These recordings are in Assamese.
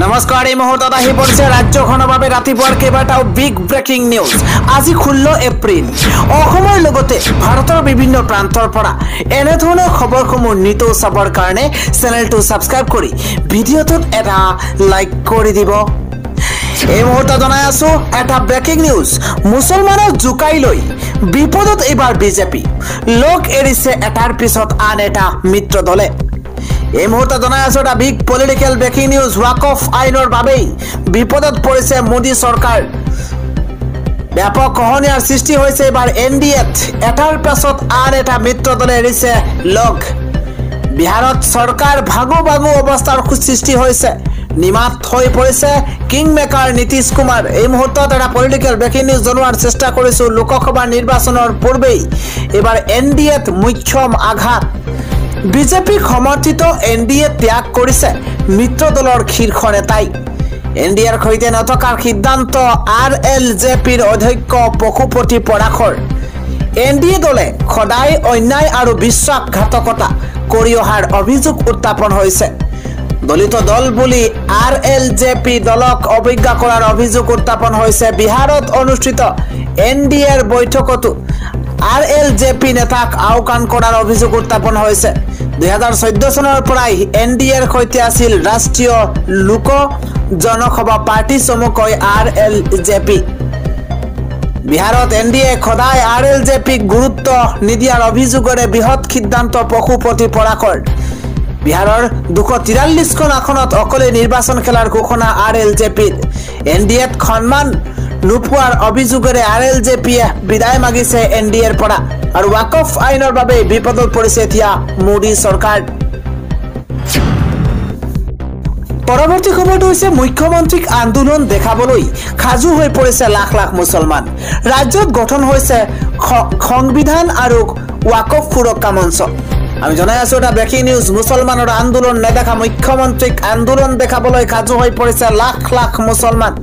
নমস্কাৰ এই মুহূৰ্তত আহি পৰিছে ৰাজ্যখনৰ বাবে ৰাতিপুৱাৰ কেইবাটাও বিগ ব্ৰেকিং নিউজ। আজি 16 এপ্ৰিল। অসমৰ লগতে ভাৰতৰ বিভিন্ন প্ৰান্তৰ পৰা এনে ধৰণৰ খবৰসমূহ নিতৌ চাবৰ কাৰণে চেনেলটো সাবস্ক্ৰাইব কৰি ভিডিঅ'টোত এটা লাইক কৰি দিব। এই মুহূৰ্তত জনাই আছো এটা ব্ৰেকিং নিউজ। মুছলমানক জুকাই লৈ বিপদত এইবাৰ বিজেপি। লোক এৰিছে এটাৰ পিছত আন এটা মিত্ৰ দলে। এই মুহূৰ্তে জনাই আছো এটা বিগ পলিটিক্যাল ব্ৰেকিং নিউজ। ওয়াকফ আইনৰ বাবেই বিপদত পৰিছে মোদী চৰকাৰ। ব্যাপক কহনিয়াৰ সৃষ্টি হৈছে এবাৰ এনডিএত। এটাৰ পাছত আন এটা মিত্ৰ দলে এৰিছে লগ। বিহাৰত চৰকাৰ ভাগু ভাগু অৱস্থাৰ সৃষ্টি হৈছে। নিমাত হৈ পৰিছে কিং মেকাৰ নীতিশ কুমাৰ। এই মুহূৰ্তত এটা পলিটিক্যাল ব্ৰেকিং নিউজ জনোৱাৰ চেষ্টা কৰিছো। লোকসভা নিৰ্বাচনৰ পূৰ্বেই এবাৰ এনডিএত মুখ্যম আঘাত। বিজেপি সমৰ্থিত এনডিএ ত্যাগ কৰিছে মিত্ৰ দলৰ শীৰ্ষ নেতাই। এনডিএৰ সৈতে নথকাৰ সিদ্ধান্ত আৰএলজেপিৰ অধ্যক্ষ পশুপতি পৰাশৰ। এনডিএ দলে সদায় অন্যায় আৰু বিশ্বাসঘাতকতা কৰি অহাৰ অভিযোগ উত্থাপন হৈছে। দলিত দল বুলি আৰএলজেপি দলক অৱজ্ঞা কৰাৰ অভিযোগ উত্থাপন হৈছে। বিহাৰত অনুষ্ঠিত এনডিএৰ বৈঠকতো আৰএলজেপি নেতাক আওকাণ কৰাৰ অভিযোগ উত্থাপন হৈছে। 2014 চনৰ পৰাই এনডিএৰ সৈতে আছিল ৰাষ্ট্ৰীয় লোক জনসভা পাৰ্টি চমুকৈ আৰএলজেপি। বিহাৰত এনডিএ সদায় আৰএলজেপিক গুৰুত্ব নিদিয়াৰ অভিযোগেৰে বৃহৎ সিদ্ধান্ত পশুপতি পৰাশৰ। বিহাৰৰ 243খন আসনত অকলে নিৰ্বাচন খেলাৰ ঘোষণা আৰএলজেপিৰ। এনডিএত সন্মান নোপোৱাৰ অভিযোগেৰে আৰএলজেপিয়ে বিদায় মাগিছে এনডিএৰ পৰা। আৰু ওয়াকফ আইনৰ বাবে বিপদত পৰিছে এতিয়া মোদী চৰকাৰ। পৰৱৰ্তী খবৰটো হৈছে মুখ্যমন্ত্ৰীক আন্দোলন দেখাবলৈ সাজু হৈ পৰিছে লাখ লাখ মুছলমান। ৰাজ্যত গঠন হৈছে সংবিধান আৰু ওয়াকফ সুৰক্ষা মঞ্চ। আমি জনাই আছো এটা ব্ৰেকিং নিউজ। মুছলমানৰ আন্দোলন নেদেখা মুখ্যমন্ত্ৰীক আন্দোলন দেখাবলৈ সাজু হৈ পৰিছে লাখ লাখ মুছলমান।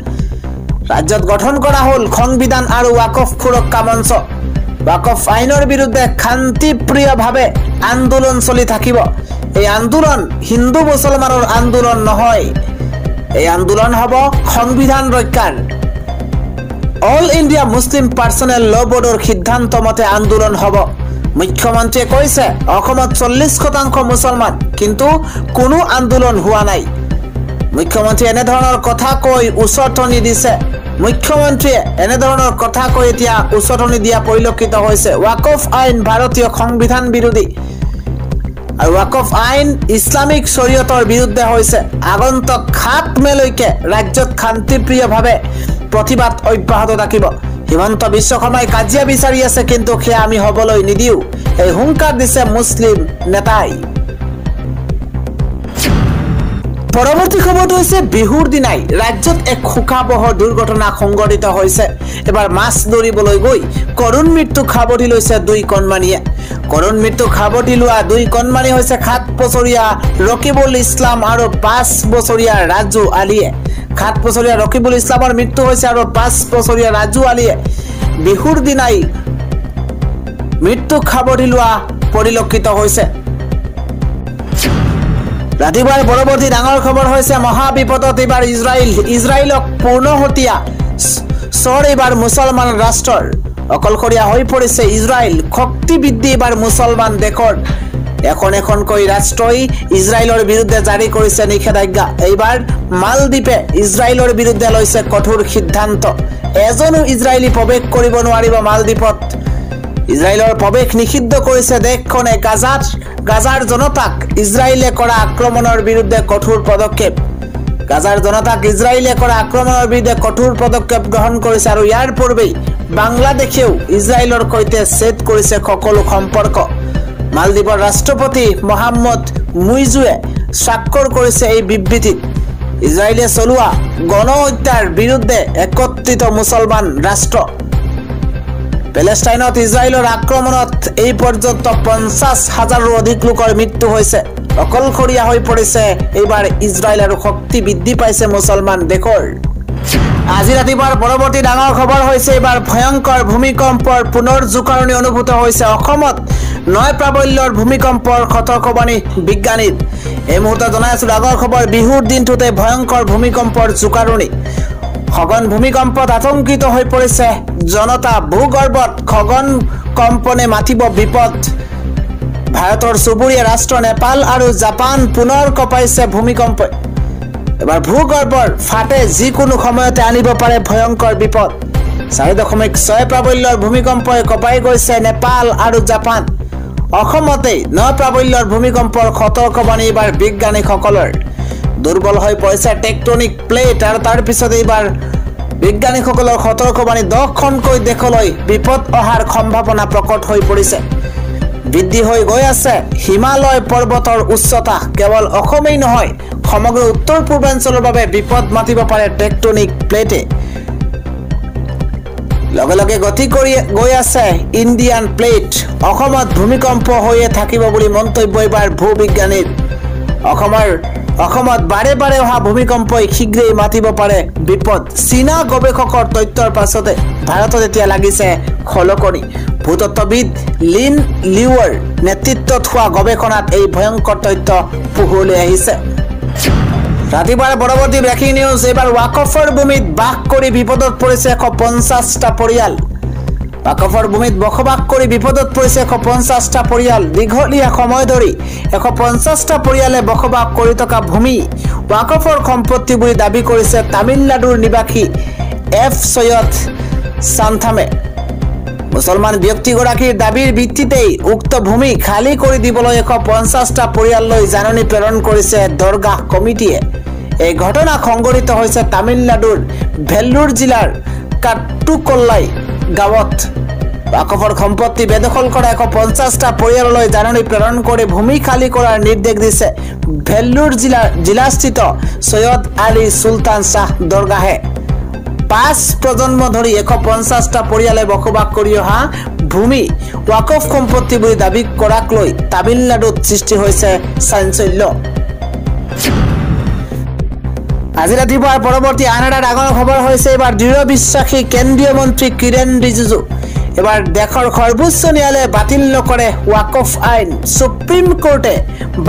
ৰাজ্যত গঠন কৰা হ'ল সংবিধান আৰু ওয়াকফ সুৰক্ষা মঞ্চ। ওয়াকফ আইনৰ বিৰুদ্ধে শান্তিপ্ৰিয়ভাৱে আন্দোলন চলি থাকিব। এই আন্দোলন হিন্দু মুছলমানৰ আন্দোলন নহয়। এই আন্দোলন হ'ব সংবিধান ৰক্ষাৰ। অল ইণ্ডিয়া মুছলিম পাৰ্চনেল ল বোৰ্ডৰ সিদ্ধান্ত মতে আন্দোলন হ'ব। মুখ্যমন্ত্ৰীয়ে কৈছে অসমত 40% মুছলমান, কিন্তু কোনো আন্দোলন হোৱা নাই। মুখ্যমন্ত্ৰীয়ে এনেধৰণৰ কথা কৈ উচতনি দিছে। মুখ্যমন্ত্ৰীয়ে এনেধৰণৰ কথা কৈ এতিয়া উচতনি দিয়া পৰিলক্ষিত হৈছে। ওয়াকফ আইন ভাৰতীয় সংবিধান বিৰোধী আৰু ওয়াকফ আইন ইছলামিক শৰীয়তৰ বিৰুদ্ধে হৈছে। আগন্তুক 7 মেলৈকে ৰাজ্যত শান্তিপ্ৰিয়ভাৱে প্ৰতিবাদ অব্যাহত থাকিব। হিমন্ত বিশ্ব শৰ্মাই কাজিয়া বিচাৰি আছে, কিন্তু সেয়া আমি হ'বলৈ নিদিও, এই হুংকাৰ দিছে মুছলিম নেতাই। পৰৱৰ্তী খবৰটো হৈছে বিহুৰ দিনাই ৰাজ্যত এক শোকাবহ দুৰ্ঘটনা সংঘটিত হৈছে। এবাৰ মাছ ধৰিবলৈ গৈ কৰুণ মৃত্যু সাৱটি লৈছে 2 কণমানিয়ে। কৰুণ মৃত্যু সাৱটি লোৱা 2 কণমানি হৈছে 7 বছৰীয়া ৰকিবুল ইছলাম আৰু 5 বছৰীয়া ৰাজু আলীয়ে। 7 বছৰীয়া ৰকিবুল ইছলামৰ মৃত্যু হৈছে আৰু 5 বছৰীয়া ৰাজু আলীয়ে বিহুৰ দিনাই মৃত্যু সাৱটি লোৱা পৰিলক্ষিত হৈছে। ৰাতিপুৱাৰ পৰৱৰ্তী ডাঙৰ খবৰ হৈছে মহাবিপদত এইবাৰ ইজৰাইলক পূৰ্ণহতীয়া চৰ এইবাৰ মুছলমান ৰাষ্ট্ৰৰ। অকলশৰীয়া হৈ পৰিছে ইজৰাইল। শক্তি বৃদ্ধি এইবাৰ মুছলমান দেশৰ। এখনকৈ ৰাষ্ট্ৰই ইজৰাইলৰ বিৰুদ্ধে জাৰি কৰিছে নিষেধাজ্ঞা। এইবাৰ মালদ্বীপে ইজৰাইলৰ বিৰুদ্ধে লৈছে কঠোৰ সিদ্ধান্ত। এজনো ইজৰাইলী প্ৰৱেশ কৰিব নোৱাৰিব মালদ্বীপত। ইজৰাইলৰ প্ৰৱেশ নিষিদ্ধ কৰিছে দেশখনে। গাজাৰ জনতাক ইজৰাইলে কৰা আক্ৰমণৰ বিৰুদ্ধে কঠোৰ পদক্ষেপ। গাজাৰ জনতাক ইজৰাইলে কৰা আক্ৰমণৰ বিৰুদ্ধে কঠোৰ পদক্ষেপ গ্ৰহণ কৰিছে। আৰু ইয়াৰ পূৰ্বেই বাংলাদেশেও ইজৰাইলৰ সৈতে ছেদ কৰিছে সকলো সম্পৰ্ক। মালদ্বীপৰ ৰাষ্ট্ৰপতি মহম্মদ মুইজুৱে স্বাক্ষৰ কৰিছে এই বিবৃতিত। ইজৰাইলে চলোৱা গণহত্যাৰ বিৰুদ্ধে একত্ৰিত মুছলমান ৰাষ্ট্ৰ। পেলেষ্টাইনত ইজৰাইলৰ আক্ৰমণত এই পৰ্যন্ত 50,000ৰো অধিক লোকৰ মৃত্যু হৈছে। অকলশৰীয়া হৈ পৰিছে এইবাৰ ইজৰাইল আৰু শক্তি বৃদ্ধি পাইছে মুছলমান দেশৰ। আজি ৰাতিপুৱাৰ পৰৱৰ্তী ডাঙৰ খবৰ হৈছে এইবাৰ ভয়ংকৰ ভূমিকম্পৰ পুনৰ জোকাৰণি অনুভূত হৈছে। অসমত নয় প্ৰাবল্যৰ ভূমিকম্পৰ সতৰ্কবাণী বিজ্ঞানীৰ। এই মুহূৰ্তত জনাই আছো আগৰ খবৰ, বিহুৰ দিনটোতে ভয়ংকৰ ভূমিকম্পৰ জোকাৰণি। খগন ভূমিকম্পত আতংকিত হৈ পৰিছে জনতা। ভূগৰ্ভত খগন কম্পনে মাতিব বিপদ। ভাৰতৰ চুবুৰীয়া ৰাষ্ট্ৰ নেপাল আৰু জাপান পুনৰ কঁপাইছে ভূমিকম্পই। এবাৰ ভূগৰ্ভৰ ফাটে যিকোনো সময়তে আনিব পাৰে ভয়ংকৰ বিপদ। 4.6 প্ৰাবল্যৰ ভূমিকম্পই কঁপাই গৈছে নেপাল আৰু জাপান। অসমতেই 9 প্ৰাবল্যৰ ভূমিকম্পৰ সতৰ্কবাণী এইবাৰ বিজ্ঞানীসকলৰ। দুৰ্বল হৈ পৰিছে টেকটনিক প্লেট আৰু তাৰ পিছত এইবাৰ বিজ্ঞানীসকলৰ সতৰ্কবাণী 10খনকৈ দেশলৈ বিপদ অহাৰ সম্ভাৱনা প্ৰকট হৈ পৰিছে। বৃদ্ধি হৈ গৈ আছে হিমালয় পৰ্বতৰ উচ্চতা। কেৱল অসমেই নহয়, সমগ্ৰ উত্তৰ পূৰ্বাঞ্চলৰ বাবে বিপদ মাতিব পাৰে টেকটনিক প্লেটে। লগে লগে গতি কৰি গৈ আছে ইণ্ডিয়ান প্লেট। অসমত ভূমিকম্প হৈয়ে থাকিব বুলি মন্তব্য এইবাৰ ভূবিজ্ঞানীৰ। অসমত বাৰে বাৰে অহা ভূমিকম্পই শীঘ্ৰেই মাতিব পাৰে বিপদ। চীনা গৱেষকৰ তথ্যৰ পাছতে ভাৰতত এতিয়া লাগিছে খলকনি। ভূতত্ত্ববিদ লিন লিউৰ নেতৃত্বত হোৱা গৱেষণাত এই ভয়ংকৰ তথ্য পোহৰলৈ আহিছে। ৰাতিপুৱাৰ পৰৱৰ্তী ব্ৰেকিং নিউজ। এইবাৰ ৱাকফৰ ভূমিত বাস কৰি বিপদত পৰিছে 150টা পৰিয়াল। ৱাকফৰ ভূমিত বসবাস কৰি বিপদত পৰিছে 150টা পৰিয়াল। দীঘলীয়া সময় ধৰি 150টা পৰিয়ালে বসবাস কৰি থকা ভূমি ৱাকফৰ সম্পত্তি বুলি দাবী কৰিছে তামিলনাডুৰ নিবাসী এফ সৈয়দ সান্থামে। মুছলমান ব্যক্তিগৰাকীৰ দাবীৰ ভিত্তিতেই উক্ত ভূমি খালী কৰি দিবলৈ 150টা পৰিয়াললৈ জাননী প্ৰেৰণ কৰিছে দৰগাহ কমিটিয়ে। এই ঘটনা সংঘটিত হৈছে তামিলনাডুৰ ভেল্লুৰ জিলাৰ কাট্টুকল্লাই গাঁৱত। ৱাকফৰ সম্পত্তি বেদখল কৰা 150টা পৰিয়াললৈ জাননী প্ৰেৰণ কৰি ভূমি খালী কৰাৰ নিৰ্দেশ দিছে ভেল্লুৰ জিলাস্থিত সৈয়দ আলী সুলতান শ্বাহ দৰগাহে। 5 প্ৰজন্ম ধৰি 150টা পৰিয়ালে বসবাস কৰি অহা ভূমি ৱাকফ সম্পত্তি বুলি দাবী কৰাক লৈ তামিলনাডুত সৃষ্টি হৈছে চাঞ্চল্য। আজি ৰাতিপুৱাৰ পৰৱৰ্তী আন এটা ডাঙৰ খবৰ হৈছে এইবাৰ দৃঢ় বিশ্বাসী কেন্দ্ৰীয় মন্ত্ৰী কিৰেণ ৰিজিজু। এবাৰ দেশৰ সৰ্বোচ্চ ন্যায়ালয়ে বাতিল নকৰে ৱাকফ আইন। সুপ্ৰিম কোৰ্টে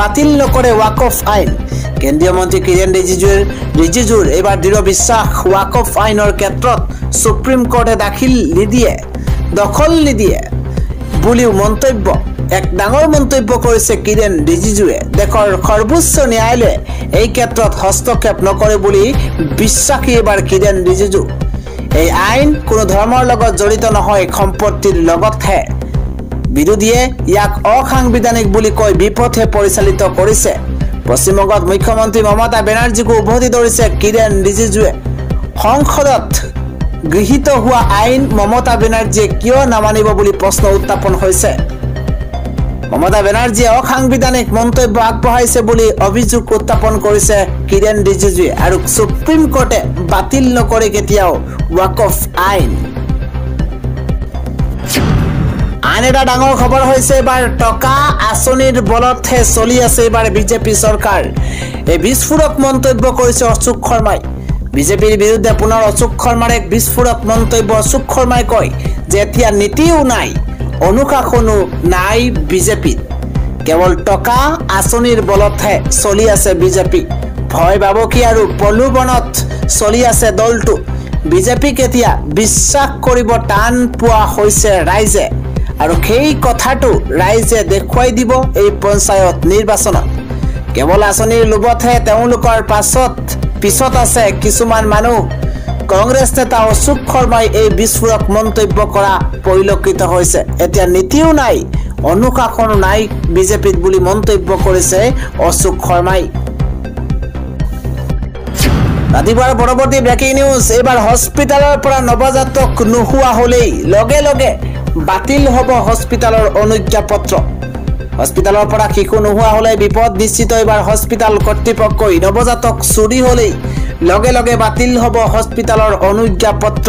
বাতিল নকৰে ৱাকফ আইন। কেন্দ্ৰীয় মন্ত্ৰী কিৰেণ ৰিজিজুৰ এইবাৰ দৃঢ় বিশ্বাস ৱাকফ আইনৰ ক্ষেত্ৰত সুপ্ৰিম কোৰ্টে দখল নিদিয়ে বুলিও মন্তব্য। এক ডাঙৰ মন্তব্য কৰিছে কিৰেণ ৰিজিজুৱে। দেশৰ সৰ্বোচ্চ ন্যায়ালয়ে এই ক্ষেত্ৰত হস্তক্ষেপ নকৰে বুলি বিশ্বাসী এইবাৰ কিৰেণ ৰিজিজু। এই আইন কোনো ধৰ্মৰ লগত জড়িত নহয়, সম্পত্তিৰ লগতহে। বিৰোধীয়ে ইয়াক অসাংবিধানিক বুলি কৈ বিপথে পৰিচালিত কৰিছে। পশ্চিমবংগত মুখ্যমন্ত্ৰী মমতা বেনাৰ্জীকো উভতি ধৰিছে কিৰেণ ৰিজিজুৱে। সংসদত গৃহীত হোৱা আইন মমতা বেনাৰ্জীয়ে কিয় নামানিব বুলি প্ৰশ্ন উত্থাপন হৈছে। মমতা বেনাৰ্জীয়ে অসাংবিধানিক মন্তব্য আগবঢ়াইছে বুলি অভিযোগ উত্থাপন কৰিছে কিৰেণ ৰিজিজুৱে। আৰু সুপ্ৰিম কোৰ্টে বাতিল নকৰে কেতিয়াও ৱাকফ আইন। আন এটা ডাঙৰ খবৰ হৈছে এইবাৰ টকা আঁচনিৰ বলতহে চলি আছে এইবাৰ বিজেপি চৰকাৰ। এই বিস্ফোৰক মন্তব্য কৰিছে অশোক শৰ্মাই। বিজেপিৰ বিৰুদ্ধে পুনৰ অশোক শৰ্মাৰ এক বিস্ফোৰক মন্তব্য। অশোক শৰ্মাই কয় যে এতিয়া নীতিও নাই, অনুশাসনো নাই বিজেপিত। কেৱল টকা আঁচনিৰ বলতহে চলি আছে বিজেপি। ভয় ভাবুকি আৰু প্ৰলোভনত চলি আছে দলটো। বিজেপিক এতিয়া বিশ্বাস কৰিব টান পোৱা হৈছে ৰাইজে। আৰু সেই কথাটো ৰাইজে দেখুৱাই দিব এই পঞ্চায়ত নিৰ্বাচনত। কেৱল আঁচনিৰ লোভতহে তেওঁলোকৰ পিছত আছে কিছুমান মানুহ। কংগ্ৰেছ নেতা অশোক শৰ্মাই এই বিস্ফোৰক মন্তব্য কৰা পৰিলক্ষিত হৈছে। এতিয়া নীতিও নাই, অনুশাসনো নাই বিজেপিত বুলি মন্তব্য কৰিছে অশোক শৰ্মাই। ৰাতিপুৱাৰ পৰৱৰ্তী ব্ৰেকিং নিউজ। এইবাৰ হস্পিটালৰ পৰা নৱজাতক নোহোৱা হলেই লগে লগে বাতিল হ'ব হস্পিটালৰ অনুজ্ঞাপত্ৰ। হস্পিটালৰ পৰা শিশু নোহোৱা হলে বিপদ নিশ্চিত। এইবাৰ হস্পিটাল কৰ্তৃপক্ষই নৱজাতক চুৰি হলেই লগে লগে বাতিল হ'ব হস্পিটালৰ অনুজ্ঞাপত্ৰ।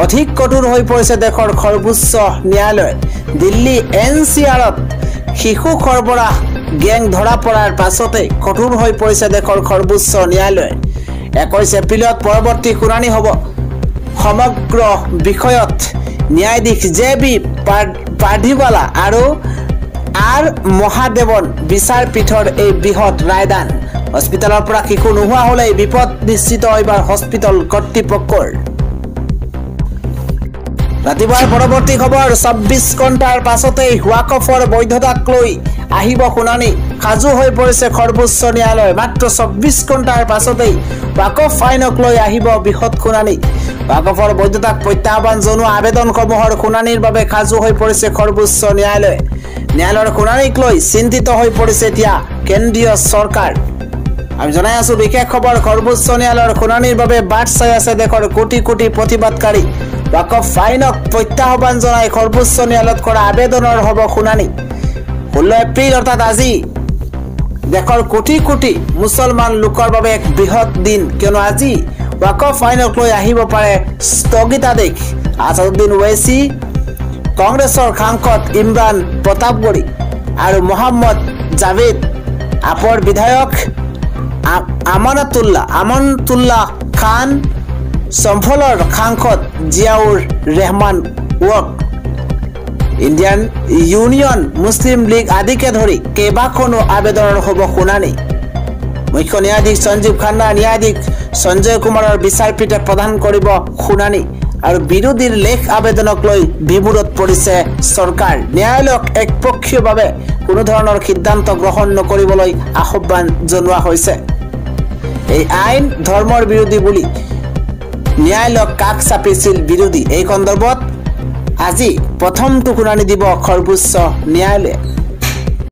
অধিক কঠোৰ হৈ পৰিছে দেশৰ সৰ্বোচ্চ ন্যায়ালয়। দিল্লী NCRত শিশু সৰবৰাহ গেং ধৰা পৰাৰ পাছতে কঠোৰ হৈ পৰিছে দেশৰ সৰ্বোচ্চ ন্যায়ালয়। 21 এপ্ৰিলত পৰৱৰ্তী শুনানি হ'ব। সমগ্ৰ বিষয়ত ন্যায়াধীশ JB পাৰ্ধিৱালা আৰু আৰ মহাদেৱন বিচাৰপীঠৰ এই বৃহৎ ৰায়দান হস্পিটেলৰ পৰা শিশু নোহোৱা হ'লে বিপদ নিশ্চিত এইবাৰ হস্পিটেল কৰ্তৃপক্ষৰ ৰাতিপুৱাৰ পৰৱৰ্তী খবৰ ২৪ ঘণ্টাৰ পাছতেই ৱাকফৰ বৈধতাক লৈ আহিব শুনানি সাজু হৈ পৰিছে সৰ্বোচ্চ ন্যায়ালয় মাত্ৰ ২৪ ঘণ্টাৰ পাছতেই ৱাকফ আইনক লৈ আহিব বৃহৎ শুনানি ৱাকফৰ বৈধতাক প্ৰত্যাহ্বান জনোৱা আবেদনসমূহৰ শুনানিৰ বাবে সাজু হৈ পৰিছে সৰ্বোচ্চ ন্যায়ালয় ন্যায়ালয়ৰ শুনানিক লৈ চিন্তিত হৈ পৰিছে এতিয়া কেন্দ্ৰীয় চৰকাৰ আমি জনাই আছো বিশেষ খবৰ সৰ্বোচ্চ ন্যায়ালয়ৰ শুনানিৰ বাবে বাট চাই আছে দেশৰ কোটি কোটি প্ৰতিবাদকাৰী ৱাকফ আইনক প্ৰত্যাহ্বান জনাই সৰ্বোচ্চ ন্যায়ালয়ত কৰা আবেদনৰ হ'ব শুনানি 16 এপ্ৰিল অৰ্থাৎ আজি দেশৰ কোটি কোটি মুছলমান লোকৰ বাবে এক বৃহৎ দিন কিয়নো আজি ৱাকফ আইনক লৈ আহিব পাৰে স্থগিতাদেশ আসাদুদ্দিন ওৱেইচি কংগ্ৰেছৰ সাংসদ ইমৰান প্ৰতাপগড়ী আৰু মোহাম্মদ জাভেদ আপৰ বিধায়ক আমানতুল্লাহ খান সম্ফলৰ সাংসদ জিয়াউৰ ৰেহমান ৱক ইণ্ডিয়ান ইউনিয়ন মুছলিম লীগ আদিকে ধৰি কেইবাখনো আবেদনৰ হ'ব শুনানি মুখ্য ন্যায়াধীশ সঞ্জীৱ খান্না ন্যায়াধীশ সঞ্জয় কুমাৰৰ বিচাৰপীঠে প্ৰদান কৰিব শুনানি আৰু বিৰোধীৰ লেখ আবেদনক লৈ বিমূৰত পৰিছে চৰকাৰ ন্যায়ালয়ক একপক্ষীয়ভাৱে কোনো ধৰণৰ সিদ্ধান্ত গ্ৰহণ নকৰিবলৈ আহ্বান জনোৱা হৈছে এই আইন ধৰ্মৰ বিৰোধী বুলি ন্যায়ালয়ক কাষ চাপিছিল বিৰোধী এই সন্দৰ্ভত আজি প্ৰথমটো শুনানি দিব সৰ্বোচ্চ ন্যায়ালয়ে